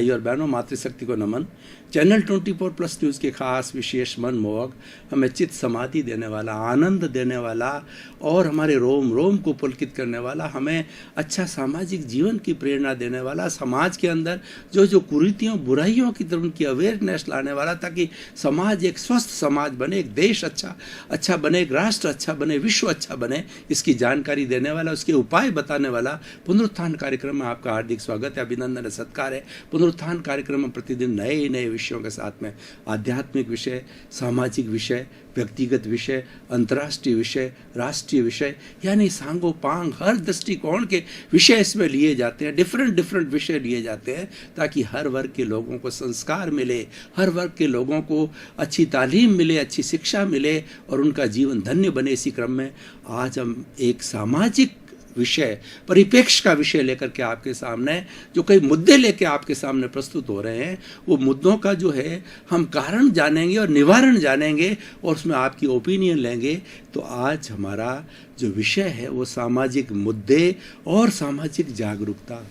भाई और बहनों, मातृशक्ति को नमन। चैनल 24+ न्यूज़ के खास विशेष मनमोहक, हमें चित्त समाधि देने वाला, आनंद देने वाला और हमारे रोम रोम को पुलकित करने वाला, हमें अच्छा सामाजिक जीवन की प्रेरणा देने वाला, समाज के अंदर जो कुरीतियों बुराइयों की तरफ उनकी अवेयरनेस लाने वाला, ताकि समाज एक स्वस्थ समाज बने, एक देश अच्छा बने, एक राष्ट्र अच्छा बने, विश्व अच्छा बने, इसकी जानकारी देने वाला, उसके उपाय बताने वाला पुनरुत्थान कार्यक्रम में आपका हार्दिक स्वागत है, अभिनंदन है, सत्कार है। पुनरुत्थान कार्यक्रम में प्रतिदिन नए नए विषयों के साथ में आध्यात्मिक विषय, सामाजिक विषय, व्यक्तिगत विषय, अंतर्राष्ट्रीय विषय, राष्ट्रीय विषय, यानी सांगो पांग हर दृष्टिकोण के विषय इसमें लिए जाते हैं। डिफरेंट विषय लिए जाते हैं ताकि हर वर्ग के लोगों को संस्कार मिले, हर वर्ग के लोगों को अच्छी तालीम मिले, अच्छी शिक्षा मिले और उनका जीवन धन्य बने। इसी क्रम में आज हम एक सामाजिक विषय, परिप्रेक्ष्य का विषय लेकर के आपके सामने, जो कई मुद्दे लेकर आपके सामने प्रस्तुत हो रहे हैं, वो मुद्दों का जो है हम कारण जानेंगे और निवारण जानेंगे और उसमें आपकी ओपिनियन लेंगे। तो आज हमारा जो विषय है वो सामाजिक मुद्दे और सामाजिक जागरूकता।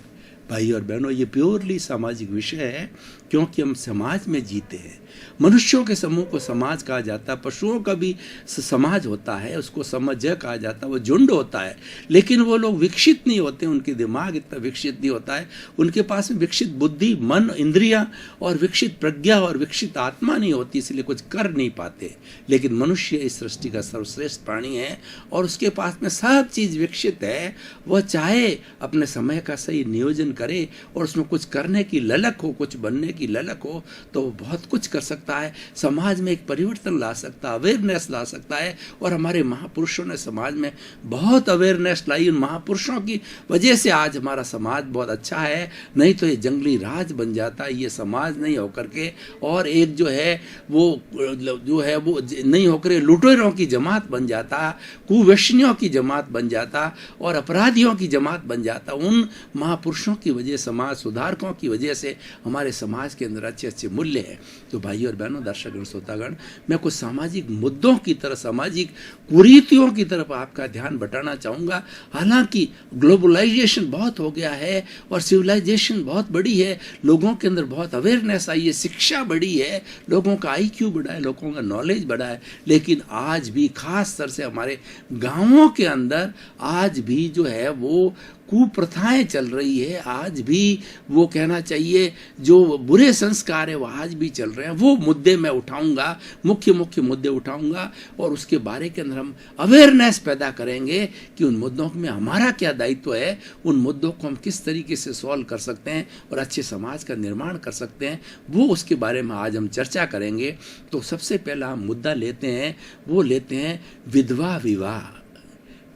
भाई और बहनों, ये प्योरली सामाजिक विषय है क्योंकि हम समाज में जीते हैं। मनुष्यों के समूह को समाज कहा जाता है, पशुओं का भी समाज होता है, उसको समज कहा जाता है, वो झुंड होता है। लेकिन वो लोग विकसित नहीं होते, उनके दिमाग इतना विकसित नहीं होता है, उनके पास में विकसित बुद्धि, मन, इंद्रियां और विकसित प्रज्ञा और विकसित आत्मा नहीं होती, इसलिए कुछ कर नहीं पाते। लेकिन मनुष्य इस सृष्टि का सर्वश्रेष्ठ प्राणी है और उसके पास में सब चीज़ विकसित है। वह चाहे अपने समय का सही नियोजन करे और उसमें कुछ करने की ललक हो, कुछ बनने की ललक हो, तो वो बहुत कुछ कर सकता है, समाज में एक परिवर्तन ला सकता है, अवेयरनेस ला सकता है। और हमारे महापुरुषों ने समाज में बहुत अवेयरनेस लाई। उन महापुरुषों की वजह से आज हमारा समाज बहुत अच्छा है, नहीं तो ये जंगली राज बन जाता है, ये समाज नहीं होकर के और एक जो है वो नहीं होकर लुटेरों की जमात बन जाता, कुवैष्णियों की जमात बन जाता और अपराधियों की जमात बन जाता। उन महापुरुषों की वजह, समाज सुधारकों की वजह से हमारे समाज के अंदर अच्छे मूल्य हैं। तो भाई और बहनों, दर्शकगण, श्रोतागण, मैं कुछ सामाजिक मुद्दों की तरफ, सामाजिक कुरीतियों की तरफ आपका ध्यान बटाना चाहूँगा। हालांकि ग्लोबलाइजेशन बहुत हो गया है और सिविलाइजेशन बहुत बड़ी है, लोगों के अंदर बहुत अवेयरनेस आई है, शिक्षा बढ़ी है, लोगों का IQ बढ़ा है, लोगों का नॉलेज बढ़ा है, लेकिन आज भी खास तौर से हमारे गाँवों के अंदर आज भी जो है वो कुप्रथाएं चल रही है। आज भी वो कहना चाहिए जो बुरे संस्कार है वो आज भी चल रहे हैं। वो मुद्दे मैं उठाऊंगा, मुख्य मुद्दे उठाऊंगा और उसके बारे के अंदर हम अवेयरनेस पैदा करेंगे कि उन मुद्दों में हमारा क्या दायित्व है, उन मुद्दों को हम किस तरीके से सॉल्व कर सकते हैं और अच्छे समाज का निर्माण कर सकते हैं, वो उसके बारे में आज हम चर्चा करेंगे। तो सबसे पहला हम मुद्दा लेते हैं विधवा विवाह।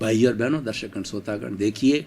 भाई और बहनों, दर्शकगण, श्रोतागण, देखिए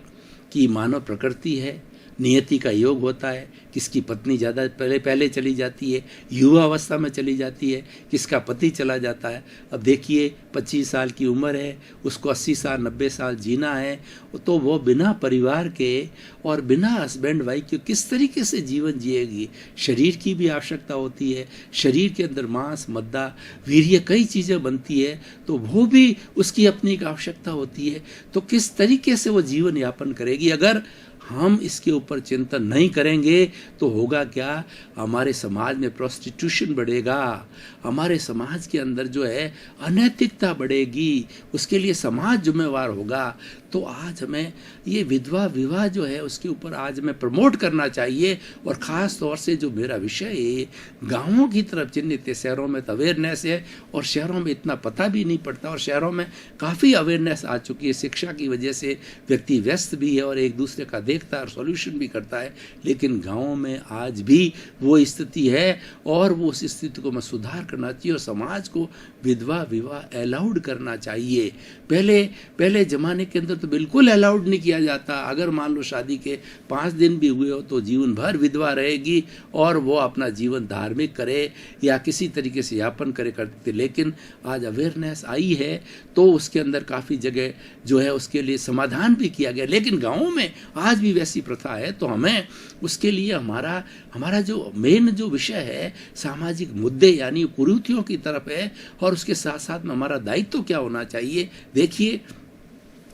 कि मानव प्रकृति है, नियति का योग होता है। किसकी पत्नी ज़्यादा पहले चली जाती है, युवा अवस्था में चली जाती है, किसका पति चला जाता है। अब देखिए 25 साल की उम्र है, उसको 80 साल 90 साल जीना है, तो वो बिना परिवार के और बिना हस्बैंड वाइफ के किस तरीके से जीवन जिएगी। शरीर की भी आवश्यकता होती है, शरीर के अंदर मांस, मद्दा, वीर्य, कई चीज़ें बनती है, तो वो भी उसकी अपनी एक आवश्यकता होती है। तो किस तरीके से वो जीवन यापन करेगी। अगर हम इसके ऊपर चिंतन नहीं करेंगे तो होगा क्या, हमारे समाज में प्रोस्टिट्यूशन बढ़ेगा, हमारे समाज के अंदर जो है अनैतिकता बढ़ेगी, उसके लिए समाज जिम्मेवार होगा। तो आज हमें ये विधवा विवाह जो है उसके ऊपर आज हमें प्रमोट करना चाहिए। और ख़ास तौर से जो मेरा विषय है, गाँवों की तरफ चिन्हित है, शहरों में तो अवेयरनेस है और शहरों में इतना पता भी नहीं पड़ता और शहरों में काफ़ी अवेयरनेस आ चुकी है। शिक्षा की वजह से व्यक्ति व्यस्त भी है और एक दूसरे का देखता है और सॉल्यूशन भी करता है, लेकिन गाँवों में आज भी वो स्थिति है और वो उस स्थिति को मैं सुधार करना चाहिए और समाज को विधवा विवाह अलाउड करना चाहिए। पहले ज़माने के अंदर तो बिल्कुल अलाउड नहीं किया जाता। अगर मान लो शादी के 5 दिन भी हुए हो तो जीवन भर विधवा रहेगी और वो अपना जीवन धार्मिक करे या किसी तरीके से यापन करे करते। लेकिन आज अवेयरनेस आई है तो उसके अंदर काफ़ी जगह जो है उसके लिए समाधान भी किया गया, लेकिन गाँवों में आज भी वैसी प्रथा है। तो हमें उसके लिए हमारा जो मेन जो विषय है सामाजिक मुद्दे यानी कुरीतियों की तरफ है और उसके साथ साथ में हमारा दायित्व क्या होना चाहिए। देखिए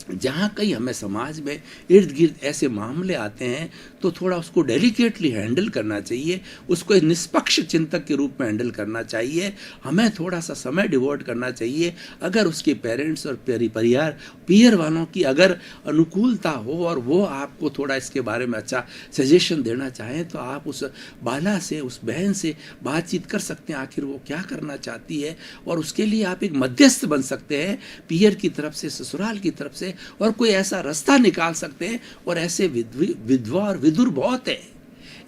जहाँ कहीं हमें समाज में इर्द गिर्द ऐसे मामले आते हैं तो थोड़ा उसको डेलिकेटली हैंडल करना चाहिए, उसको एक निष्पक्ष चिंतक के रूप में हैंडल करना चाहिए। हमें थोड़ा सा समय डिवोट करना चाहिए। अगर उसके पेरेंट्स और परिवार पीयर वालों की अगर अनुकूलता हो और वो आपको थोड़ा इसके बारे में अच्छा सजेशन देना चाहें तो आप उस बाला से, उस बहन से बातचीत कर सकते हैं, आखिर वो क्या करना चाहती है, और उसके लिए आप एक मध्यस्थ बन सकते हैं पीयर की तरफ से, ससुराल की तरफ से, और कोई ऐसा रास्ता निकाल सकते हैं। और ऐसे विधवा और विदुर बहुत है।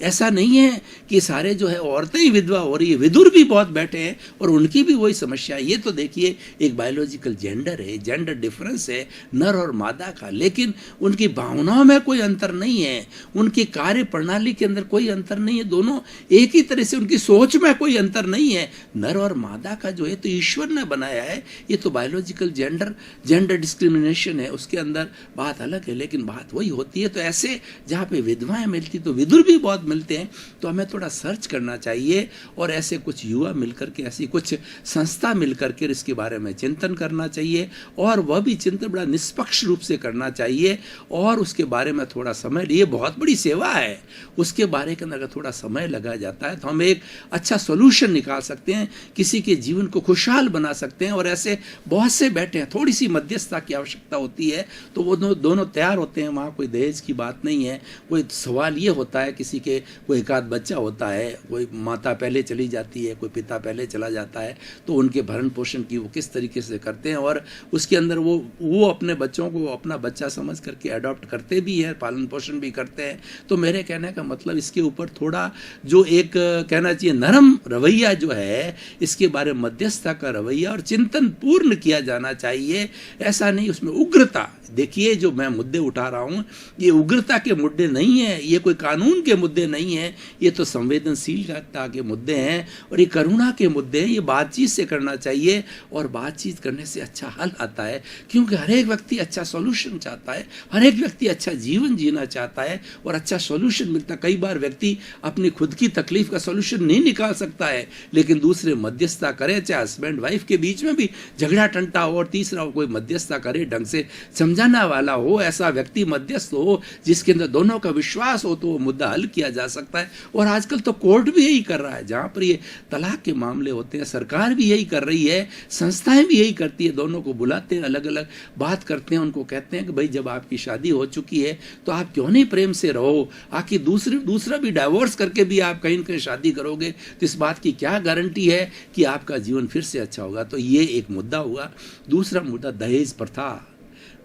ऐसा नहीं है कि सारे जो है औरतें ही विधवा हो रही है, विदुर भी बहुत बैठे हैं और उनकी भी वही समस्या है। ये तो देखिए एक बायोलॉजिकल जेंडर है, जेंडर डिफरेंस है नर और मादा का, लेकिन उनकी भावनाओं में कोई अंतर नहीं है, उनकी कार्य प्रणाली के अंदर कोई अंतर नहीं है, दोनों एक ही तरह से, उनकी सोच में कोई अंतर नहीं है। नर और मादा का जो है तो ईश्वर ने बनाया है, ये तो बायोलॉजिकल जेंडर डिस्क्रिमिनेशन है, उसके अंदर बात अलग है, लेकिन बात वही होती है। तो ऐसे जहाँ पे विधवाएं मिलती तो विदुर भी बहुत मिलते हैं। तो हमें थोड़ा सर्च करना चाहिए और ऐसे कुछ युवा मिलकर के, ऐसी कुछ संस्था मिलकर के इसके बारे में चिंतन करना चाहिए, और वह भी चिंतन बड़ा निष्पक्ष रूप से करना चाहिए, और उसके बारे में थोड़ा समय लिए, बहुत बड़ी सेवा है, उसके बारे के अंदर अगर थोड़ा समय लगा जाता है तो हम एक अच्छा सोल्यूशन निकाल सकते हैं, किसी के जीवन को खुशहाल बना सकते हैं। और ऐसे बहुत से बैठे हैं, थोड़ी सी मध्यस्थता की आवश्यकता होती है तो वो दोनों तैयार होते हैं। वहाँ कोई दहेज की बात नहीं है। कोई सवाल ये होता है, किसी के कोई एक आध बच्चा होता है, कोई माता पहले चली जाती है, कोई पिता पहले चला जाता है, तो उनके भरण पोषण की वो किस तरीके से करते हैं, और उसके अंदर वो अपने बच्चों को अपना बच्चा समझ करके अडॉप्ट करते भी हैं, पालन पोषण भी करते हैं। तो मेरे कहने का मतलब इसके ऊपर थोड़ा जो एक कहना चाहिए नरम रवैया जो है, इसके बारे में मध्यस्थता का रवैया और चिंतन पूर्ण किया जाना चाहिए। ऐसा नहीं उसमें उग्रता। देखिए जो मैं मुद्दे उठा रहा हूँ ये उग्रता के मुद्दे नहीं है, ये कोई कानून के मुद्दे नहीं है, ये तो संवेदनशीलता के मुद्दे हैं और ये करुणा के मुद्दे हैं। ये बातचीत से करना चाहिए और बातचीत करने से अच्छा हल आता है, क्योंकि हर एक व्यक्ति अच्छा सॉल्यूशन चाहता है, हर एक व्यक्ति अच्छा जीवन जीना चाहता है और अच्छा सॉल्यूशन मिलता है। कई बार व्यक्ति अपनी खुद की तकलीफ का सॉल्यूशन नहीं निकाल सकता है, लेकिन दूसरे मध्यस्थता करे, चाहे हस्बैंड वाइफ के बीच में भी झगड़ा टंटा हो और तीसरा कोई मध्यस्थता करे, ढंग से समझाना वाला हो, ऐसा व्यक्ति मध्यस्थ हो जिसके अंदर दोनों का विश्वास हो, तो वो मुद्दा हल किया जा सकता है। और आजकल तो कोर्ट भी यही कर रहा है, जहां पर ये तलाक के मामले होते हैं सरकार भी यही कर रही है, संस्थाएं भी यही करती है, दोनों को बुलाते हैं, अलग अलग बात करते हैं, उनको कहते हैं कि भाई जब आपकी शादी हो चुकी है तो आप क्यों नहीं प्रेम से रहो, आखिर दूसरा भी डाइवोर्स करके भी आप कहीं न कहीं शादी करोगे तो इस बात की क्या गारंटी है कि आपका जीवन फिर से अच्छा होगा। तो ये एक मुद्दा हुआ। दूसरा मुद्दा दहेज प्रथा।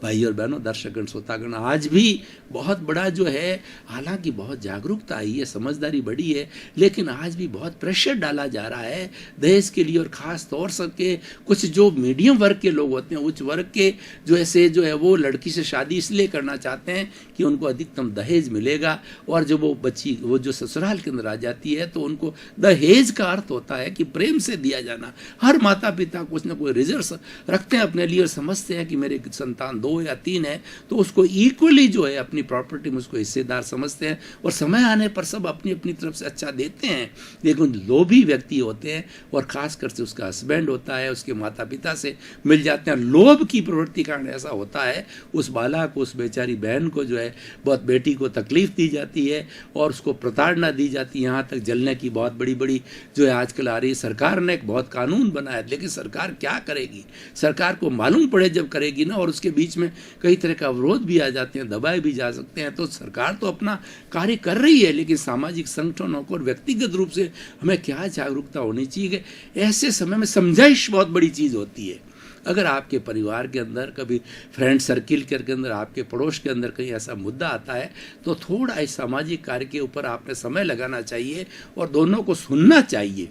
भाई और बहनों, दर्शकगण, श्रोतागण, आज भी बहुत बड़ा जो है, हालांकि बहुत जागरूकता आई है, समझदारी बढ़ी है, लेकिन आज भी बहुत प्रेशर डाला जा रहा है दहेज के लिए। और ख़ास तौर से के कुछ जो मीडियम वर्ग के लोग होते हैं, उच्च वर्ग के जो है वो लड़की से शादी इसलिए करना चाहते हैं कि उनको अधिकतम दहेज मिलेगा, और जब वो बच्ची वो जो ससुराल के अंदर आ जाती है तो उनको दहेज का अर्थ होता है कि प्रेम से दिया जाना। हर माता पिता कुछ ना कोई रिजर्व रखते हैं अपने लिए और समझते हैं कि मेरे संतान 2 या 3 है तो उसको इक्वली जो है अपनी प्रॉपर्टी में उसको हिस्सेदार समझते हैं, और समय आने पर सब अपनी अपनी तरफ से अच्छा देते हैं। लेकिन लोभी व्यक्ति होते हैं, और खासकर से उसका हस्बैंड होता है, उसके माता पिता से मिल जाते हैं। लोभ की प्रवृत्ति कारण ऐसा होता है, उस बाला को, उस बेचारी बहन को जो है बहुत, बेटी को तकलीफ दी जाती है और उसको प्रताड़ना दी जाती है, यहाँ तक जलने की बहुत बड़ी बड़ी जो है आजकल आ रही है। सरकार ने एक बहुत कानून बनाया, लेकिन सरकार क्या करेगी? सरकार को मालूम पड़े जब करेगी ना, और उसके बीच में कई तरह का अवरोध भी आ जाते हैं, दबाए भी जा सकते हैं। तो सरकार तो अपना कार्य कर रही है, लेकिन सामाजिक संगठनों को और व्यक्तिगत रूप से हमें क्या जागरूकता होनी चाहिए कि ऐसे समय में समझाइश बहुत बड़ी चीज़ होती है। अगर आपके परिवार के अंदर, कभी फ्रेंड सर्किल के अंदर, आपके पड़ोस के अंदर कहीं ऐसा मुद्दा आता है तो थोड़ा इस सामाजिक कार्य के ऊपर आपने समय लगाना चाहिए और दोनों को सुनना चाहिए,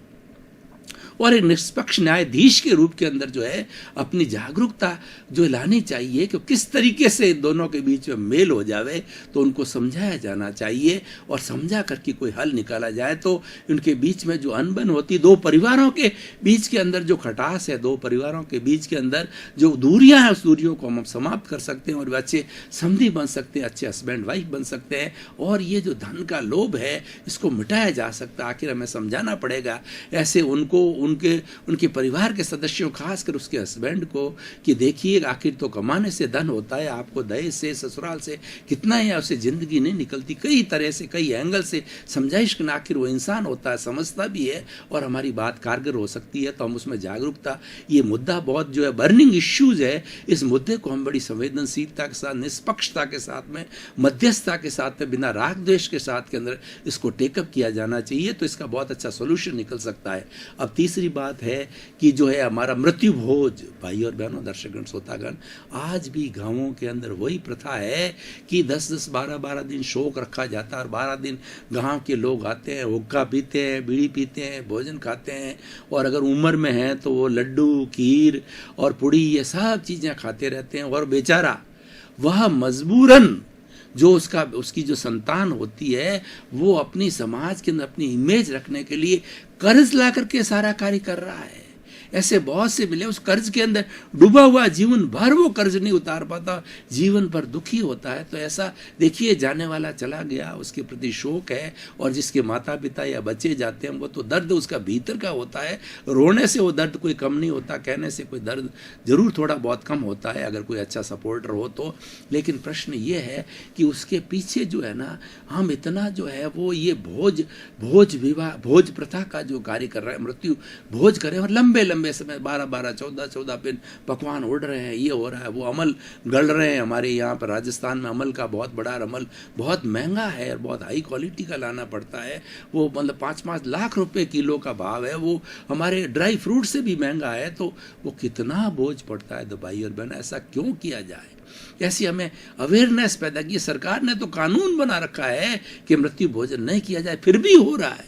और एक निष्पक्ष न्यायाधीश के रूप के अंदर जो है अपनी जागरूकता जो लानी चाहिए कि किस तरीके से दोनों के बीच में मेल हो जावे, तो उनको समझाया जाना चाहिए और समझा करके कोई हल निकाला जाए। तो उनके बीच में जो अनबन होती, दो परिवारों के बीच के अंदर जो खटास है, दो परिवारों के बीच के अंदर जो दूरियां हैं, उस दूरियों को हम समाप्त कर सकते हैं और अच्छे समधी बन सकते हैं, अच्छे हस्बैंड वाइफ बन सकते हैं। और ये जो धन का लोभ है इसको मिटाया जा सकता है। आखिर हमें समझाना पड़ेगा ऐसे उनको उनके परिवार के सदस्यों, खासकर उसके हस्बैंड को, कि देखिए आखिर तो कमाने से धन होता है, आपको दहेज से, ससुराल से कितना है, उससे ज़िंदगी नहीं निकलती। कई तरह से, कई एंगल से समझाइश करना, आखिर वो इंसान होता है, समझता भी है और हमारी बात कारगर हो सकती है। तो हम उसमें जागरूकता, ये मुद्दा बहुत जो है बर्निंग इश्यूज है, इस मुद्दे को हम बड़ी संवेदनशीलता के साथ, निष्पक्षता के साथ में, मध्यस्थता के साथ में, बिना राग द्वेष के साथ के अंदर इसको टेकअप किया जाना चाहिए, तो इसका बहुत अच्छा सोल्यूशन निकल सकता है। अब तीसरी बात है कि जो है हमारा मृत्यु भोज, भाई और बहनों, दर्शकगण, श्रोतागण, आज भी गांवों के अंदर वही प्रथा है कि 10-10, 12-12 दिन शोक रखा जाता है और 12 दिन गांव के लोग आते हैं, हुक्का पीते हैं, बीड़ी पीते हैं, भोजन खाते हैं, और अगर उम्र में हैं तो वो लड्डू, खीर और पुड़ी, ये सब चीज़ें खाते रहते हैं। और बेचारा वह मजबूरन जो उसकी जो संतान होती है, वो अपनी समाज के अंदर अपनी इमेज रखने के लिए कर्ज ला करके सारा कार्य कर रहा है। ऐसे बहुत से मिले, उस कर्ज के अंदर डूबा हुआ, जीवन भर वो कर्ज नहीं उतार पाता, जीवन भर दुखी होता है। तो ऐसा देखिए, जाने वाला चला गया, उसके प्रति शोक है, और जिसके माता पिता या बच्चे जाते हैं, वो तो दर्द उसका भीतर का होता है। रोने से वो दर्द कोई कम नहीं होता, कहने से कोई दर्द जरूर थोड़ा बहुत कम होता है, अगर कोई अच्छा सपोर्टर हो तो। लेकिन प्रश्न ये है कि उसके पीछे जो है ना, हम इतना जो है वो ये भोज विवाह, भोज प्रथा का जो कार्य कर रहे हैं, मृत्यु भोज करें, और लंबे लंबे समय 12-12, 14-14 दिन पकवान उड़ रहे हैं, ये हो रहा है, वो अमल गल रहे हैं। हमारे यहाँ पर राजस्थान में अमल का बहुत बड़ा अमल बहुत महंगा है और बहुत हाई क्वालिटी का लाना पड़ता है। वो मतलब 5-5 लाख रुपए किलो का भाव है, वो हमारे ड्राई फ्रूट से भी महंगा है। तो वो कितना बोझ पड़ता है। तो भाई और बहन, ऐसा क्यों किया जाए? ऐसी हमें अवेयरनेस पैदा की। सरकार ने तो कानून बना रखा है कि मृत्यु भोजन नहीं किया जाए, फिर भी हो रहा है।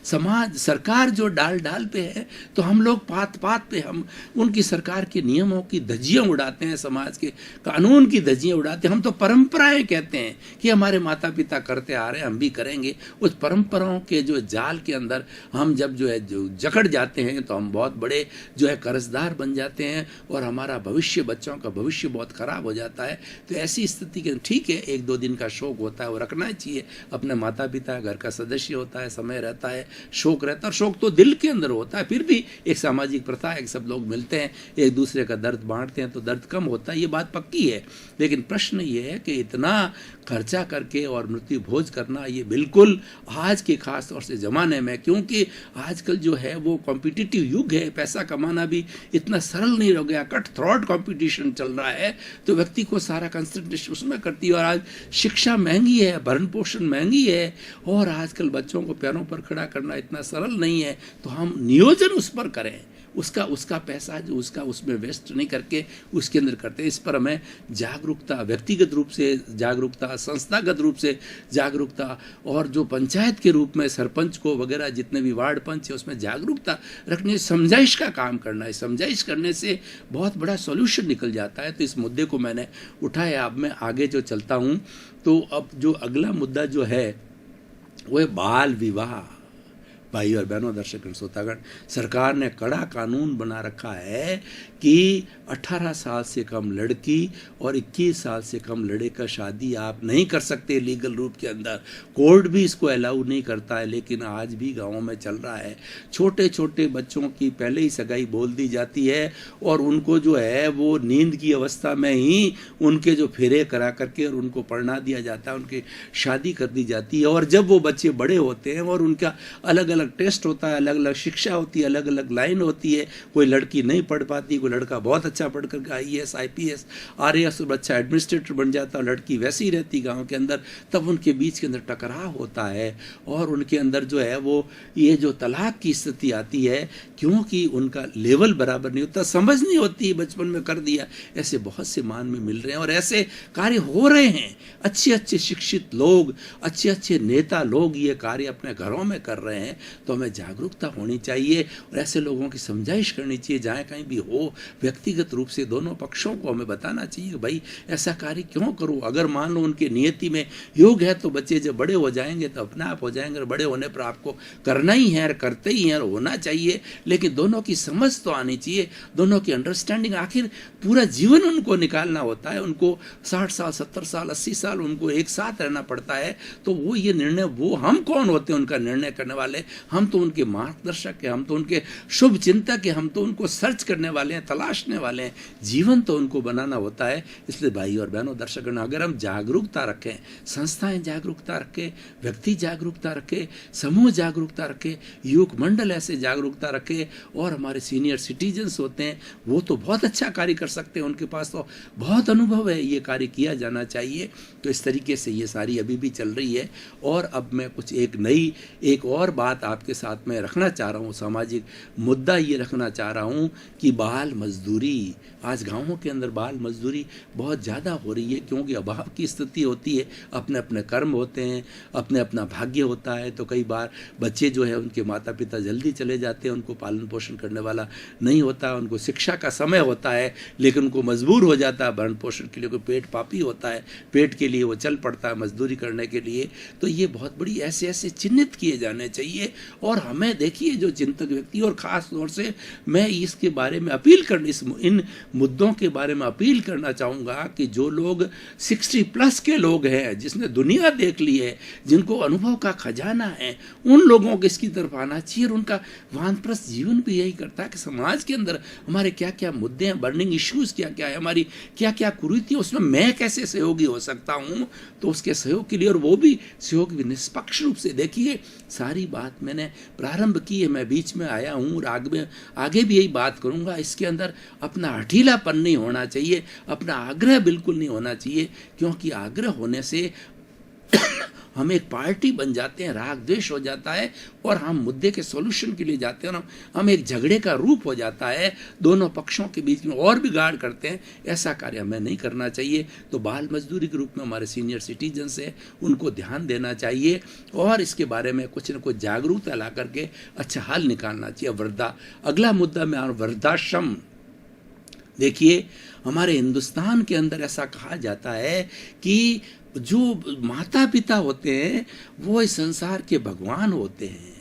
समाज, सरकार जो डाल पे है, तो हम लोग पात पे हम उनकी सरकार के नियमों की धज्जियां उड़ाते हैं, समाज के कानून की धज्जियां उड़ाते हैं। हम तो परंपराएं कहते हैं कि हमारे माता पिता करते आ रहे हैं, हम भी करेंगे। उस परंपराओं के जो जाल के अंदर हम जब जो है जो जकड़ जाते हैं, तो हम बहुत बड़े जो है कर्जदार बन जाते हैं, और हमारा भविष्य, बच्चों का भविष्य बहुत खराब हो जाता है। तो ऐसी स्थिति के, ठीक है, 1-2 दिन का शोक होता है, वो रखना चाहिए। अपने माता पिता, घर का सदस्य होता है, समय रहता है, शोक रहता है, और शोक तो दिल के अंदर होता है। फिर भी एक सामाजिक प्रथा है, सब लोग मिलते हैं, एक दूसरे का दर्द बांटते हैं, तो दर्द कम होता है, ये बात पक्की है। लेकिन प्रश्न ये है कि इतना खर्चा करके और मृत्यु भोज करना, ये बिल्कुल आज के खास तौर से ज़माने में, क्योंकि आजकल जो है वो कॉम्पिटिटिव युग है, पैसा कमाना भी इतना सरल नहीं रह गया, कट थ्रॉट कॉम्पिटिशन चल रहा है। तो व्यक्ति को सारा कंसंट्रेशन उसमें करती है। और आज शिक्षा महंगी है, भरण पोषण महंगी है, और आजकल बच्चों को पैरों पर खड़ा करना इतना सरल नहीं है। तो हम नियोजन उस पर करें, उसका पैसा जो उसमें वेस्ट नहीं करके उसके अंदर करते हैं। इस पर हमें जागरूकता, व्यक्तिगत रूप से जागरूकता, संस्थागत रूप से जागरूकता, और जो पंचायत के रूप में सरपंच को वगैरह जितने भी वार्ड पंच है, उसमें जागरूकता रखने, समझाइश का काम करना है। समझाइश करने से बहुत बड़ा सॉल्यूशन निकल जाता है। तो इस मुद्दे को मैंने उठाया। अब मैं आगे जो चलता हूँ, तो अब जो अगला मुद्दा जो है वो है बाल विवाह। भाई और बहनों, दर्शक श्रोतागण, सरकार ने कड़ा कानून बना रखा है कि 18 साल से कम लड़की और 21 साल से कम लड़के का शादी आप नहीं कर सकते लीगल रूप के अंदर। कोर्ट भी इसको अलाउ नहीं करता है, लेकिन आज भी गाँवों में चल रहा है। छोटे छोटे बच्चों की पहले ही सगाई बोल दी जाती है, और उनको जो है वो नींद की अवस्था में ही उनके जो फेरे करा करके और उनको पढ़ना दिया जाता है, उनकी शादी कर दी जाती है। और जब वो बच्चे बड़े होते हैं और उनका अलग अलग टेस्ट होता है, अलग अलग शिक्षा होती है, अलग अलग लाइन होती है, कोई लड़की नहीं पढ़ पाती, कोई लड़का बहुत अच्छा पढ़ करके IAS, IPS, RAS अच्छा एडमिनिस्ट्रेटर बन जाता है, लड़की वैसी ही रहती गांव के अंदर। तब उनके बीच के अंदर टकराव होता है, और उनके अंदर जो है वो ये जो तलाक की स्थिति आती है, क्योंकि उनका लेवल बराबर नहीं होता, समझ नहीं होती, बचपन में कर दिया। ऐसे बहुत से मान में मिल रहे हैं, और ऐसे कार्य हो रहे हैं। अच्छे अच्छे शिक्षित लोग, अच्छे अच्छे नेता लोग ये कार्य अपने घरों में कर रहे हैं। तो हमें जागरूकता होनी चाहिए, और ऐसे लोगों की समझाइश करनी चाहिए। जहाँ कहीं भी हो, व्यक्तिगत रूप से दोनों पक्षों को हमें बताना चाहिए कि भाई ऐसा कार्य क्यों करो। अगर मान लो उनके नियति में योग है, तो बच्चे जब बड़े हो जाएंगे तो अपने आप हो जाएंगे। और बड़े होने पर आपको करना ही है, करते ही हैं, और होना चाहिए। लेकिन दोनों की समझ तो आनी चाहिए, दोनों की अंडरस्टैंडिंग। आखिर पूरा जीवन उनको निकालना होता है, उनको 60 साल, 70 साल, 80 साल उनको एक साथ रहना पड़ता है। तो वो ये निर्णय, वो हम कौन होते हैं उनका निर्णय करने वाले? हम तो उनके मार्गदर्शक हैं, हम तो उनके शुभ चिंतक हैं, हम तो उनको सर्च करने वाले हैं, तलाशने वाले हैं। जीवन तो उनको बनाना होता है। इसलिए भाई और बहनों, दर्शकगण, अगर हम जागरूकता रखें, संस्थाएं जागरूकता रखें, व्यक्ति जागरूकता रखें, समूह जागरूकता रखें, युवक मंडल ऐसे जागरूकता रखें, और हमारे सीनियर सिटीजन्स होते हैं वो तो बहुत अच्छा कार्य कर सकते हैं, उनके पास तो बहुत अनुभव है, ये कार्य किया जाना चाहिए। तो इस तरीके से ये सारी अभी भी चल रही है। और अब मैं कुछ एक और बात आपके साथ में रखना चाह रहा हूँ, सामाजिक मुद्दा ये रखना चाह रहा हूँ कि बाल मजदूरी, आज गाँवों के अंदर बाल मजदूरी बहुत ज़्यादा हो रही है, क्योंकि अभाव की स्थिति होती है, अपने अपने कर्म होते हैं, अपने अपना भाग्य होता है। तो कई बार बच्चे जो है उनके माता पिता जल्दी चले जाते हैं, उनको पालन पोषण करने वाला नहीं होता, उनको शिक्षा का समय होता है, लेकिन उनको मजबूर हो जाता है भरण पोषण के लिए, कोई पेट पापी होता है, पेट के लिए वो चल पड़ता है मजदूरी करने के लिए। तो ये बहुत बड़ी ऐसे चिन्हित किए जाने चाहिए। और हमें देखिए जो चिंतक व्यक्ति, और ख़ास तौर से मैं इसके बारे में अपील करने, इन मुद्दों के बारे में अपील करना चाहूँगा कि जो लोग 60+ के लोग हैं, जिसने दुनिया देख ली है, जिनको अनुभव का खजाना है, उन लोगों को इसकी तरफ आना चाहिए। और उनका वानप्रस्थ जीवन भी यही करता है कि समाज के अंदर हमारे क्या क्या मुद्दे हैं, बर्निंग इश्यूज़ क्या क्या है, हमारी क्या क्या कुरीतियाँ, उसमें मैं कैसे सहयोगी हो सकता हूँ, तो उसके सहयोग के लिए, और वो भी सहयोग भी निष्पक्ष रूप से। देखिए सारी बात मैंने प्रारंभ की है, मैं बीच में आया हूँ, और आगे भी यही बात करूँगा। इसके अंदर अपना हठीलापन नहीं होना चाहिए, अपना आग्रह बिल्कुल नहीं होना चाहिए, क्योंकि आग्रह होने से हम एक पार्टी बन जाते हैं, राग द्वेष हो जाता है, और हम मुद्दे के सॉल्यूशन के लिए जाते हैं, और हम एक झगड़े का रूप हो जाता है, दोनों पक्षों के बीच में और बिगाड़ करते हैं। ऐसा कार्य हमें नहीं करना चाहिए। तो बाल मजदूरी के रूप में हमारे सीनियर सिटीजन्स हैं, उनको ध्यान देना चाहिए, और इसके बारे में कुछ न कुछ जागरूकता ला करके अच्छा हल निकालना चाहिए। अगला मुद्दा में वृद्धाश्रम। देखिए हमारे हिंदुस्तान के अंदर ऐसा कहा जाता है कि जो माता पिता होते हैं वो इस संसार के भगवान होते हैं।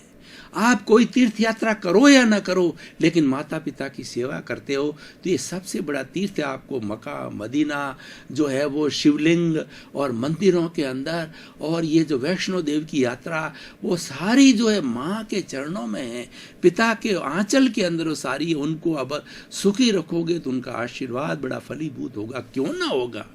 आप कोई तीर्थ यात्रा करो या ना करो, लेकिन माता पिता की सेवा करते हो तो ये सबसे बड़ा तीर्थ है। आपको मक्का मदीना जो है वो शिवलिंग और मंदिरों के अंदर, और ये जो वैष्णो देव की यात्रा, वो सारी जो है माँ के चरणों में है, पिता के आंचल के अंदर वो सारी। उनको अब सुखी रखोगे तो उनका आशीर्वाद बड़ा फलीभूत होगा, क्यों ना होगा।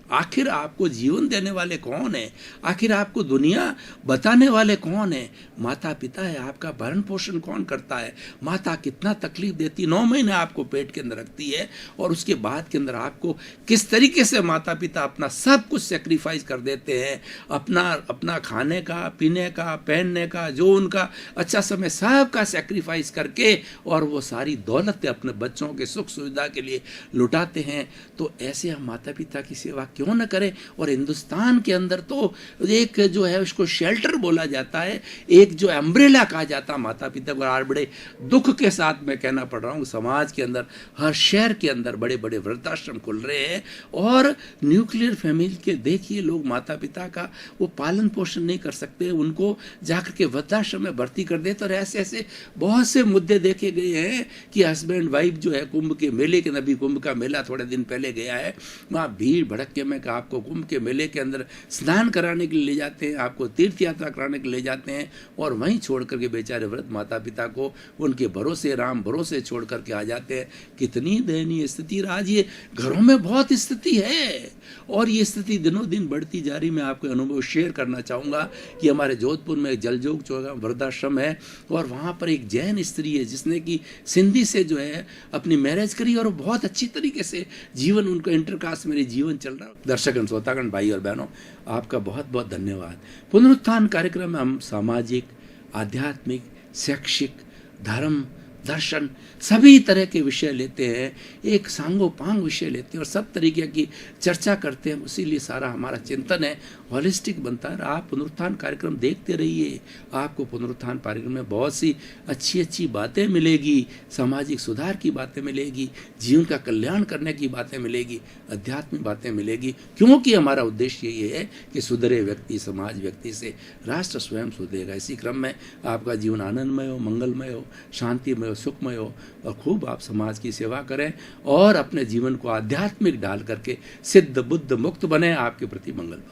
आखिर आपको जीवन देने वाले कौन है, आखिर आपको दुनिया बताने वाले कौन है? माता पिता है। आपका भरण पोषण कौन करता है? माता कितना तकलीफ देती है, 9 महीने आपको पेट के अंदर रखती है, और उसके बाद के अंदर आपको किस तरीके से माता पिता अपना सब कुछ सेक्रीफाइस कर देते हैं, अपना खाने का, पीने का, पहनने का, जो उनका अच्छा समय, सब का सेक्रीफाइस करके, और वो सारी दौलत अपने बच्चों के सुख सुविधा के लिए लुटाते हैं। तो ऐसे हम माता पिता की सेवा क्यों न करें। और हिंदुस्तान के अंदर तो एक जो है उसको शेल्टर बोला जाता है, एक जो अम्ब्रेला कहा जाता है माता पिता को। और बड़े दुख के साथ मैं कहना पड़ रहा हूँ, समाज के अंदर हर शहर के अंदर बड़े बड़े वृद्धाश्रम खुल रहे हैं, और न्यूक्लियर फैमिली के देखिए लोग माता पिता का वो पालन पोषण नहीं कर सकते, उनको जाकर के वृद्धाश्रम में भर्ती कर देते। और ऐसे ऐसे बहुत से मुद्दे देखे गए हैं कि हस्बैंड वाइफ जो है कुंभ के मेले के, नबी कुंभ का मेला थोड़े दिन पहले गया है, वहाँ भीड़ भड़क के में आपको कुंभ के मेले के अंदर स्नान कराने के लिए ले जाते हैं, आपको तीर्थ यात्रा कराने के लिए ले जाते हैं, और वहीं छोड़ करके बेचारे वृद्ध माता पिता को उनके भरोसे, राम भरोसे छोड़ करके आ जाते हैं। कितनी दयनीय स्थिति। आज ये घरों में बहुत स्थिति है, और ये स्थिति दिनों दिन बढ़ती जा रही। मैं आपको अनुभव शेयर करना चाहूँगा कि हमारे जोधपुर में जलजोग वृद्धाश्रम है, और वहाँ पर एक जैन स्त्री है जिसने कि सिंधी से जो है अपनी मैरिज करी, और बहुत अच्छी तरीके से जीवन उनका इंटरकास्ट में जीवन चल रहा है। दर्शकगण, श्रोतागण, भाई और बहनों, आपका बहुत बहुत धन्यवाद। पुनरुत्थान कार्यक्रम में हम सामाजिक, आध्यात्मिक, शैक्षिक, धर्म, दर्शन सभी तरह के विषय लेते हैं, एक सांगोपांग विषय लेते हैं, और सब तरीके की चर्चा करते हैं। इसीलिए सारा हमारा चिंतन है हॉलिस्टिक बनता है। आप पुनरुत्थान कार्यक्रम देखते रहिए, आपको पुनरुत्थान कार्यक्रम में बहुत सी अच्छी अच्छी बातें मिलेगी, सामाजिक सुधार की बातें मिलेगी, जीवन का कल्याण करने की बातें मिलेगी, आध्यात्मिक बातें मिलेगी, क्योंकि हमारा उद्देश्य ये है कि सुधरे व्यक्ति, समाज व्यक्ति से राष्ट्र स्वयं सुधरेगा। इसी क्रम में आपका जीवन आनंदमय हो, मंगलमय हो, शांतिमय हो, सुखमय हो, और खूब आप समाज की सेवा करें, और अपने जीवन को आध्यात्मिक डाल करके सिद्ध बुद्ध मुक्त बने। आपके प्रति मंगल।